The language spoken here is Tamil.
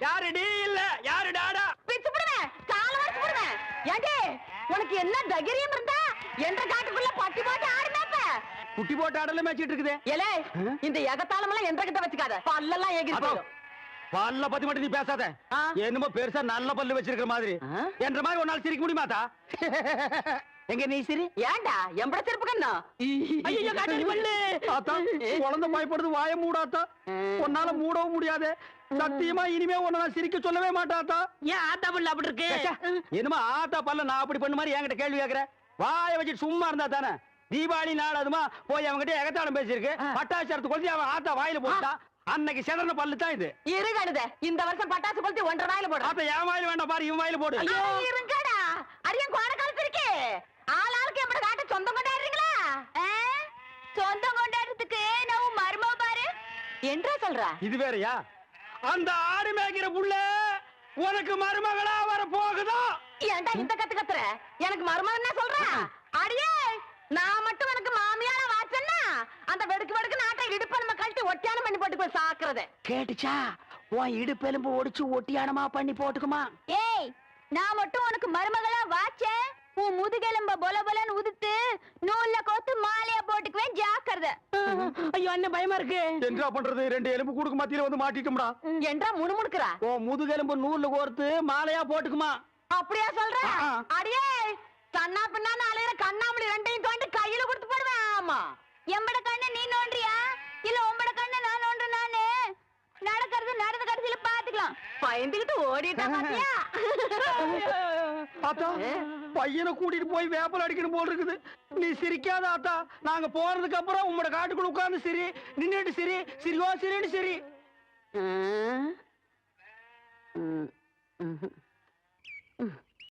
யாரு நீ இல்ல யாரு டாடா பிச்சு புடுவேன் கால வச்சு புடுவேன் ஏண்டி உனக்கு என்ன தைரியம் இருந்தா என்ற காட்டுக்குள்ள பட்டி போட்டு ஆடுனப்ப குட்டி போட்டு ஆடல மேய்ச்சிட்டு இருக்குது ஏலே இந்த எகத்தாளம் எல்லாம் என்ற கிட்ட வச்சுக்காத பல்லெல்லாம் ஏகிட்டு போயிடும் பல்ல பத்தி மட்டும் நீ பேசாத என்னமோ பெருசா நல்ல பல்லு வச்சிருக்கிற மாதிரி என்ற மாதிரி ஒரு நாள் சிரிக்க முடியுமாத்தா எங்க நீ சிரி ஏண்டா எம்பட செருப்பு கண்ணா ஐயோ காட்டு பல்லு ஆத்தா குழந்தை பயப்படுது வாய மூடாத்தா உன்னால மூடவும் முடியாது சத்தியமா இனிமே உன்னை நான் சிரிக்க சொல்லவே மாட்டாத்தா ஏன் ஆத்தா பல்லு அப்படி இருக்கு என்னமா ஆத்தா பல்ல நான் அப்படி பண்ண மாதிரி என்கிட்ட கேள்வி கேக்குற வாய வச்சுட்டு சும்மா இருந்தா தானே தீபாவளி நாள் அதுமா போய் அவன்கிட்ட எகத்தாளம் பேசியிருக்கு பட்டாசு கொளுத்தி அவன் ஆத்தா வாயில போட்டா அன்னைக்கு செதறன பல்லு தான் இது இருங்கடுத இந்த வருஷம் பட்டாசு கொளுத்தி 1.5 வாயில போடு ஆத்தா என் வாயில வேண்டாம் பாரு இவன் வாயில போடு ஐயோ இருங்கடா அரியன் கோட காலத்து இருக்கு ஆளாளுக்கு எம்பட காட்ட சொந்தம் கொண்டாடுறீங்களா சொந்தம் கொண்டாடுறதுக்கு நான் மர்மோ பாரு என்றா சொல்றா இது வேறயா அந்த ஆடு மேய்க்கிற புள்ள உனக்கு மருமகளா வர போகுதோ ஏன்டா இந்த கத்து கத்துற எனக்கு மருமகன் என்ன சொல்ற அடியே நான் மட்டும் எனக்கு மாமியார வாச்சன்னா அந்த வெடுக்கு வெடுக்கு நாட்டை இடுப்ப நம்ம கழட்டி ஒட்டியானம் பண்ணி போட்டு போய் சாக்குறத கேட்டுச்சா உன் இடுப்பெலும்பு ஒடிச்சு ஒட்டியானமா பண்ணி போட்டுக்குமா ஏய் நான் மட்டும் உனக்கு மருமகளா வாச்சேன் உன் முதுகெலும்ப பொல பொலன்னு உதுத்து நூல்ல கோத்து மாலையா போட்டுக்குவேன் ஜாக்கிரதை ஐயோ என்ன பயமா இருக்கு என்ன பண்றது ரெண்டு எலும்பு கூடுக்கு மத்தியில வந்து மாட்டிட்டோம்டா என்றா முணுமுணுக்குறா ஓ முதுகெலும்பு நூல்ல கோர்த்து மாலையா போட்டுக்குமா அப்படியா சொல்ற அடியே கண்ணா பின்னான்னு அலையிற கண்ணாமணி ரெண்டையும் தோண்டி கையில கொடுத்து போடுவேன் ஆமா எம்பட கண்ணு நீ நோண்டியா இல்ல உம்பட கண்ணு நான் நோண்டு நானு நடக்கிறது நடந்த கடைசியில பாத்துக்கலாம் பயந்துகிட்டு ஓடிட்டா பாத்தியா ஆத்தா பையனை கூட்டிட்டு போய் வேப்பல் அடிக்கணும் போல் இருக்குது நீ சிரிக்காத ஆத்தா நாங்க போனதுக்கு அப்புறம் உங்களோட காட்டுக்குள்ள உட்கார்ந்து சிரி நின்னுட்டு சிரி சிரிவா சிரின்னு சிரி